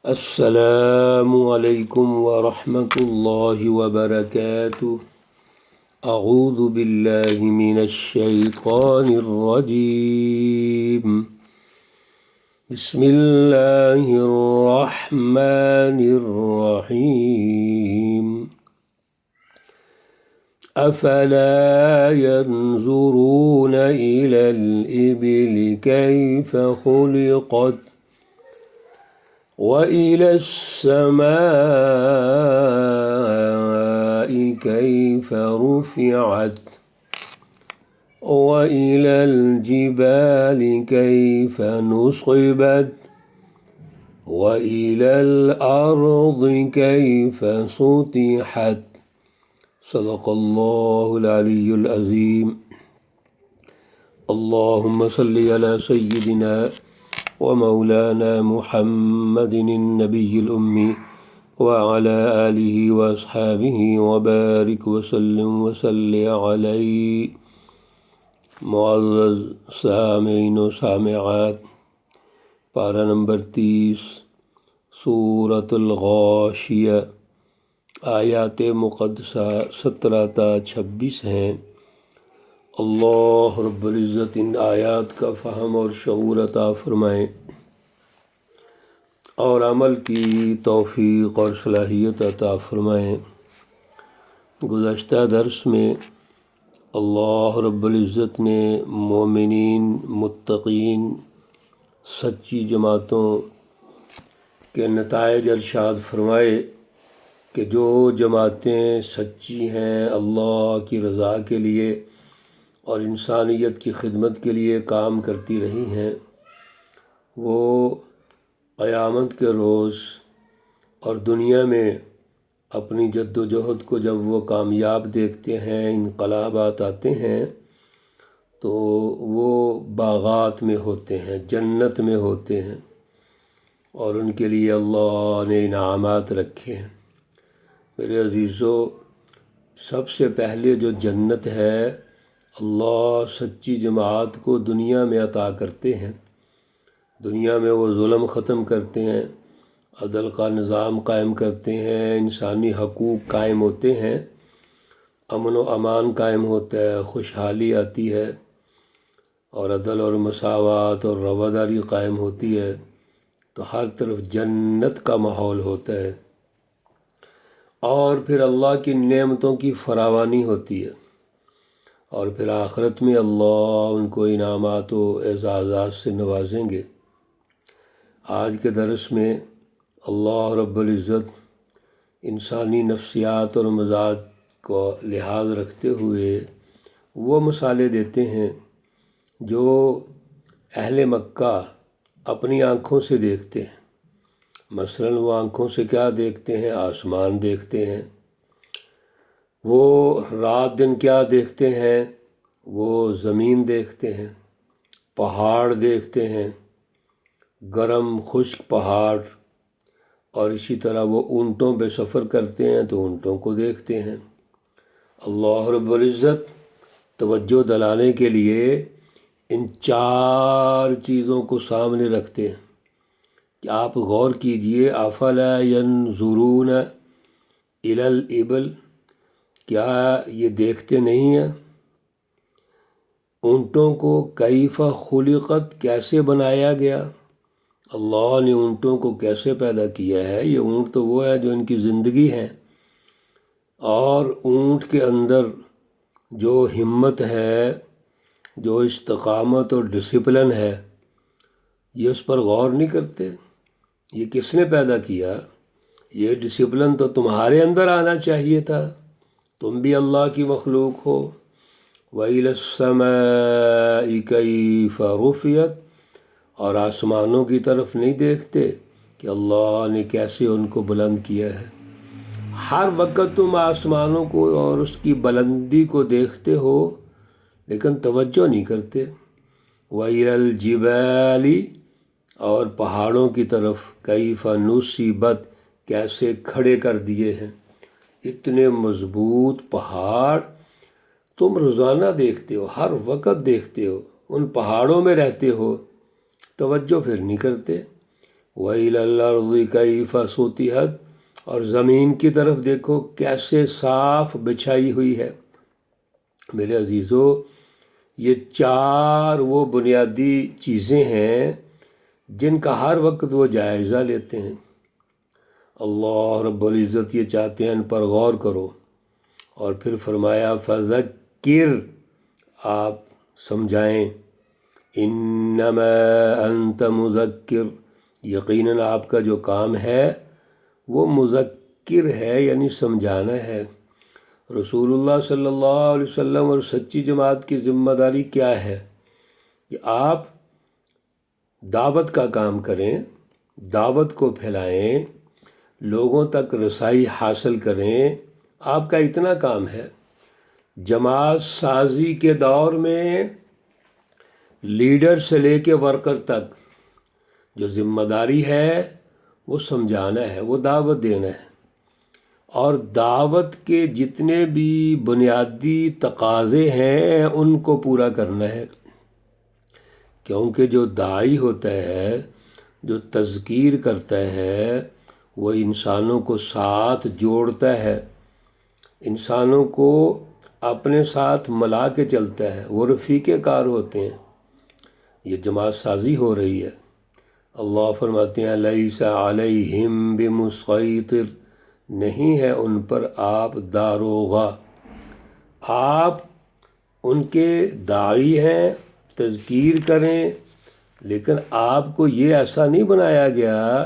السلام علیکم ورحمۃ اللہ وبرکاتہ۔ اعوذ باللہ من الشیطان الرجیم، بسم اللہ الرحمن الرحیم۔ افلا ينظرون إلى الإبل كيف خلقت وإلى السماء كيف رفعت وإلى الجبال كيف نصبت وإلى الأرض كيف سطحت صدق اللہ العلی العظیم۔ اللہم صلی علی سیدنا ومولانا محمد النبی الأمی وعلى آلہ واصحابہ وبارک وسلم وصلی علیہ۔ معزز سامعین و سامعات، پارہ نمبر 30 سورۃ الغاشیہ، آیات مقدسہ 17 تا 26 ہیں۔ اللہ رب العزت ان آیات کا فہم اور شعور عطا فرمائیں اور عمل کی توفیق اور صلاحیت عطا فرمائیں۔ گزشتہ درس میں اللہ رب العزت نے مومنین، متقین، سچی جماعتوں کے نتائج ارشاد فرمائے کہ جو جماعتیں سچی ہیں اللہ کی رضا کے لیے اور انسانیت کی خدمت کے لیے کام کرتی رہی ہیں، وہ قیامت کے روز اور دنیا میں اپنی جد و جہد کو جب وہ کامیاب دیکھتے ہیں، انقلابات آتے ہیں، تو وہ باغات میں ہوتے ہیں، جنت میں ہوتے ہیں، اور ان کے لیے اللہ نے انعامات رکھے ہیں۔ میرے عزیزو، سب سے پہلے جو جنت ہے اللہ سچی جماعت کو دنیا میں عطا کرتے ہیں۔ دنیا میں وہ ظلم ختم کرتے ہیں، عدل کا نظام قائم کرتے ہیں، انسانی حقوق قائم ہوتے ہیں، امن و امان قائم ہوتا ہے، خوشحالی آتی ہے، اور عدل اور مساوات اور رواداری قائم ہوتی ہے، تو ہر طرف جنت کا ماحول ہوتا ہے، اور پھر اللہ کی نعمتوں کی فراوانی ہوتی ہے، اور پھر آخرت میں اللہ ان کو انعامات و اعزازات سے نوازیں گے۔ آج کے درس میں اللہ رب العزت انسانی نفسیات اور مزاج کو لحاظ رکھتے ہوئے وہ مثالیں دیتے ہیں جو اہل مکہ اپنی آنکھوں سے دیکھتے ہیں۔ مثلاً وہ آنکھوں سے کیا دیکھتے ہیں؟ آسمان دیکھتے ہیں۔ وہ رات دن کیا دیکھتے ہیں؟ وہ زمین دیکھتے ہیں، پہاڑ دیکھتے ہیں، گرم خشک پہاڑ، اور اسی طرح وہ اونٹوں پہ سفر کرتے ہیں تو اونٹوں کو دیکھتے ہیں۔ اللہ رب العزت توجہ دلانے کے لیے ان 4 چیزوں کو سامنے رکھتے ہیں کہ آپ غور کیجئے۔ افلا ینظرون الی الابل، کیا یہ دیکھتے نہیں ہیں اونٹوں کو؟ کیف خلقت، کیسے بنایا گیا؟ اللہ نے اونٹوں کو کیسے پیدا کیا ہے؟ یہ اونٹ تو وہ ہے جو ان کی زندگی ہے، اور اونٹ کے اندر جو ہمت ہے، جو استقامت اور ڈسپلن ہے، یہ اس پر غور نہیں کرتے۔ یہ کس نے پیدا کیا؟ یہ ڈسپلن تو تمہارے اندر آنا چاہیے تھا، تم بھی اللہ کی مخلوق ہو۔ وَإِلَى السَّمَاءِ كَيْفَ رُفِعَتْ، اور آسمانوں کی طرف نہیں دیکھتے کہ اللہ نے کیسے ان کو بلند کیا ہے۔ ہر وقت تم آسمانوں کو اور اس کی بلندی کو دیکھتے ہو لیکن توجہ نہیں کرتے۔ وَإِلَى الْجِبَالِ، اور پہاڑوں کی طرف کیف نصبت، کیسے کھڑے کر دیے ہیں۔ اتنے مضبوط پہاڑ تم روزانہ دیکھتے ہو، ہر وقت دیکھتے ہو، ان پہاڑوں میں رہتے ہو، توجہ پھر نہیں کرتے۔ وَإِلَى الْأَرْضِ كَيْفَ سُطِحَتْ، اور زمین کی طرف دیکھو کیسے صاف بچھائی ہوئی ہے۔ میرے عزیزو، یہ چار وہ بنیادی چیزیں ہیں جن کا ہر وقت وہ جائزہ لیتے ہیں۔ اللہ رب العزت یہ چاہتے ہیں ان پر غور کرو، اور پھر فرمایا فذکر، آپ سمجھائیں، انما انت مذکر، یقیناً آپ کا جو کام ہے وہ مذکر ہے، یعنی سمجھانا ہے۔ رسول اللہ صلی اللہ علیہ وسلم اور سچی جماعت کی ذمہ داری کیا ہے کہ آپ دعوت کا کام کریں، دعوت کو پھیلائیں، لوگوں تک رسائی حاصل کریں۔ آپ کا اتنا کام ہے۔ جماعت سازی کے دور میں لیڈر سے لے کے ورکر تک جو ذمہ داری ہے وہ سمجھانا ہے، وہ دعوت دینا ہے، اور دعوت کے جتنے بھی بنیادی تقاضے ہیں ان کو پورا کرنا ہے۔ کیونکہ جو داعی ہوتا ہے، جو تذکیر کرتا ہے، وہ انسانوں کو ساتھ جوڑتا ہے، انسانوں کو اپنے ساتھ ملا کے چلتا ہے، وہ رفیق کار ہوتے ہیں۔ یہ جماعت سازی ہو رہی ہے۔ اللہ فرماتے ہیں لیس علیہم بمسیطر، نہیں ہے ان پر آپ داروغہ، آپ ان کے داعی ہیں، تذکیر کریں، لیکن آپ کو یہ ایسا نہیں بنایا گیا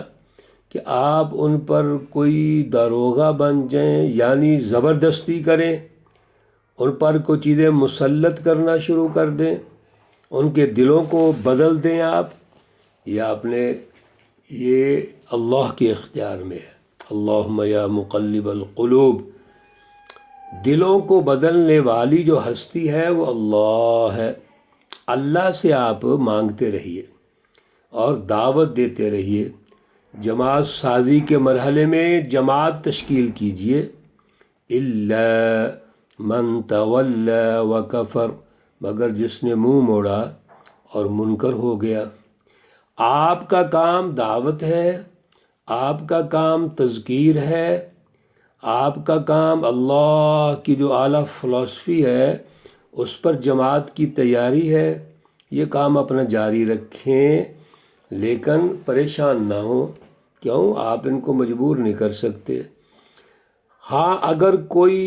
کہ آپ ان پر کوئی داروغہ بن جائیں، یعنی زبردستی کریں، ان پر کوئی چیزیں مسلط کرنا شروع کر دیں، ان کے دلوں کو بدل دیں آپ۔ یہ اللہ کے اختیار میں ہے۔ اللہم یا مقلب القلوب، دلوں کو بدلنے والی جو ہستی ہے وہ اللہ ہے۔ اللہ سے آپ مانگتے رہیے اور دعوت دیتے رہیے۔ جماعت سازی کے مرحلے میں جماعت تشکیل کیجئے۔ الا من تولی وکفر، مگر جس نے منہ موڑا اور منکر ہو گیا۔ آپ کا کام دعوت ہے، آپ کا کام تذکیر ہے، آپ کا کام اللہ کی جو اعلیٰ فلسفی ہے اس پر جماعت کی تیاری ہے۔ یہ کام اپنا جاری رکھیں، لیکن پریشان نہ ہوں۔ کیوں؟ آپ ان کو مجبور نہیں کر سکتے۔ ہاں، اگر کوئی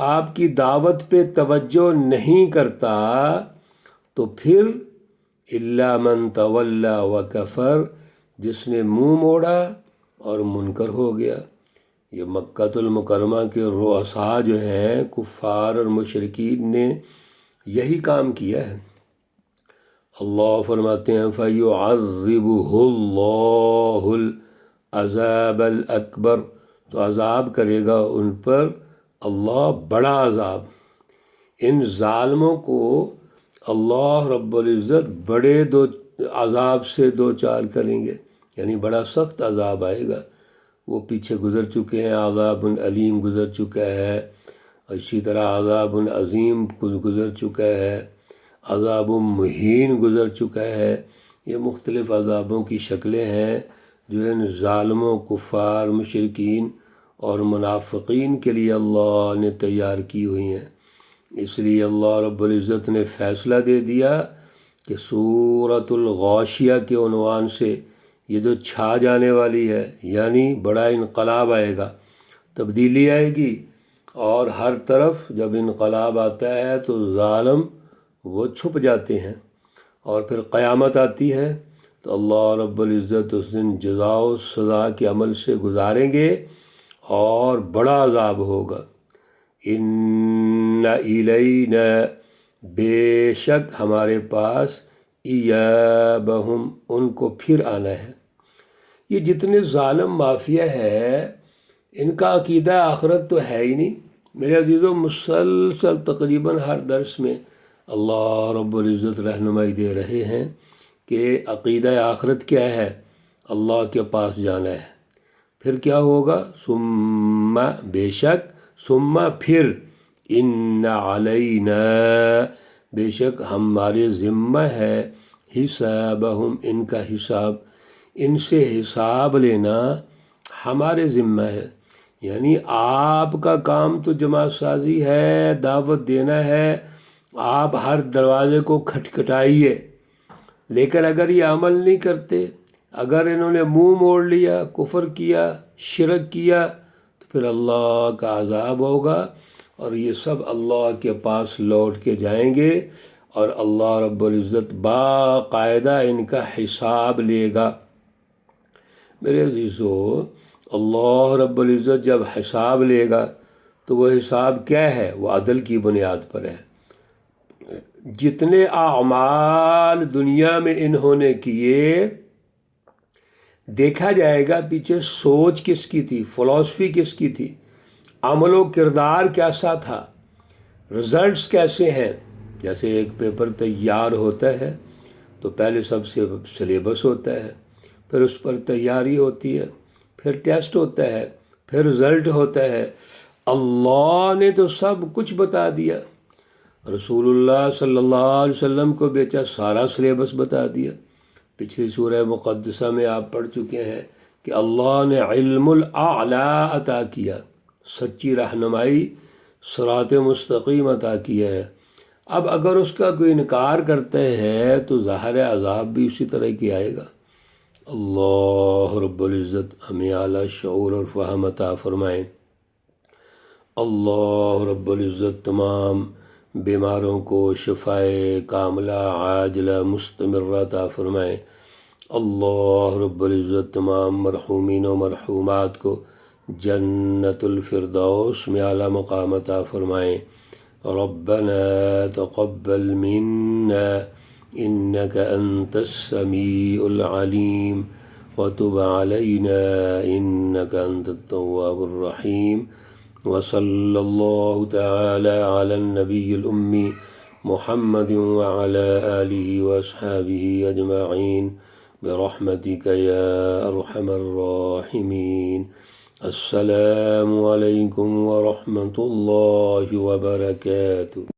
آپ کی دعوت پہ توجہ نہیں کرتا تو پھر الا من تولی وکفر، جس نے منہ موڑا اور منکر ہو گیا۔ یہ مکہ المکرمہ کے رؤساء جو ہیں، کفار اور مشرکین نے یہی کام کیا ہے۔ اللہ فرماتے ہیں فَيُعَذِّبُهُ اللَّهُ الْعَذَابَ الْأَكْبَرَ، تو عذاب کرے گا ان پر اللہ بڑا عذاب۔ ان ظالموں کو اللہ رب العزت بڑے عذاب سے دو چار کریں گے، یعنی بڑا سخت عذاب آئے گا۔ وہ پیچھے گزر چکے ہیں، عذاب علیم گزر چکا ہے، اسی طرح عذاب عظیم گزر چکا ہے، عذاب مہین گزر چکا ہے۔ یہ مختلف عذابوں کی شکلیں ہیں جو ان ظالموں، کفار، مشرکین اور منافقین کے لیے اللہ نے تیار کی ہوئی ہیں۔ اس لیے اللہ رب العزت نے فیصلہ دے دیا کہ سورۃ الغاشیہ کے عنوان سے یہ جو چھا جانے والی ہے، یعنی بڑا انقلاب آئے گا، تبدیلی آئے گی، اور ہر طرف جب انقلاب آتا ہے تو ظالم وہ چھپ جاتے ہیں، اور پھر قیامت آتی ہے تو اللہ رب العزت اس دن جزا و سزا کے عمل سے گزاریں گے اور بڑا عذاب ہوگا۔ ان الینا، بے شک ہمارے پاس، ایابہم، ان کو پھر آنا ہے۔ یہ جتنے ظالم مافیا ہے ان کا عقیدہ آخرت تو ہے ہی نہیں۔ میرے عزیزو، مسلسل تقریباً ہر درس میں اللہ رب العزت رہنمائی دے رہے ہیں کہ عقیدہ آخرت کیا ہے؟ اللہ کے پاس جانا ہے۔ پھر کیا ہوگا؟ ثم، بے شک، ثم پھر، ان علینا، بے شک ہمارے ذمہ ہے، حسابہم، ان کا حساب، ان سے حساب لینا ہمارے ذمہ ہے۔ یعنی آپ کا کام تو جماعت سازی ہے، دعوت دینا ہے، آپ ہر دروازے کو کھٹکھٹائیے، لیکن اگر یہ عمل نہیں کرتے، اگر انہوں نے منہ موڑ لیا، کفر کیا، شرک کیا، تو پھر اللہ کا عذاب ہوگا، اور یہ سب اللہ کے پاس لوٹ کے جائیں گے، اور اللہ رب العزت باقاعدہ ان کا حساب لے گا۔ میرے عزیزو، اللہ رب العزت جب حساب لے گا تو وہ حساب کیا ہے؟ وہ عدل کی بنیاد پر ہے۔ جتنے اعمال دنیا میں انہوں نے کیے، دیکھا جائے گا پیچھے سوچ کس کی تھی، فلسفی کس کی تھی، عمل و کردار کیسا تھا، رزلٹس کیسے ہیں۔ جیسے ایک پیپر تیار ہوتا ہے تو پہلے سب سے سلیبس ہوتا ہے، پھر اس پر تیاری ہوتی ہے، پھر ٹیسٹ ہوتا ہے، پھر رزلٹ ہوتا ہے۔ اللہ نے تو سب کچھ بتا دیا، رسول اللہ صلی اللہ علیہ وسلم کو بیچا سارا سلیبس بتا دیا۔ پچھلی سورہ مقدسہ میں آپ پڑھ چکے ہیں کہ اللہ نے علم الاعلیٰ عطا کیا، سچی رہنمائی، صراط مستقیم عطا کیا ہے۔ اب اگر اس کا کوئی انکار کرتے ہیں تو ظاہر عذاب بھی اسی طرح کی آئے گا۔ اللہ رب العزت ہمیں اعلیٰ شعور اور فہم عطا فرمائیں۔ اللہ رب العزت تمام بیماروں کو شفائے کاملہ عاجلہ مستمرہ عطا فرمائیں۔ اللہ رب العزت تمام مرحومین و مرحومات کو جنت الفردوس میں اعلیٰ مقام عطا فرمائیں۔ ربنا تقبل منا انك انت السميع العليم وتب علينا انك انت التواب الرحيم، وصلى الله تعالى على النبي الأمي محمد وعلى آله وأصحابه أجمعين برحمتك يا أرحم الراحمين۔ السلام عليكم ورحمة الله وبركاته۔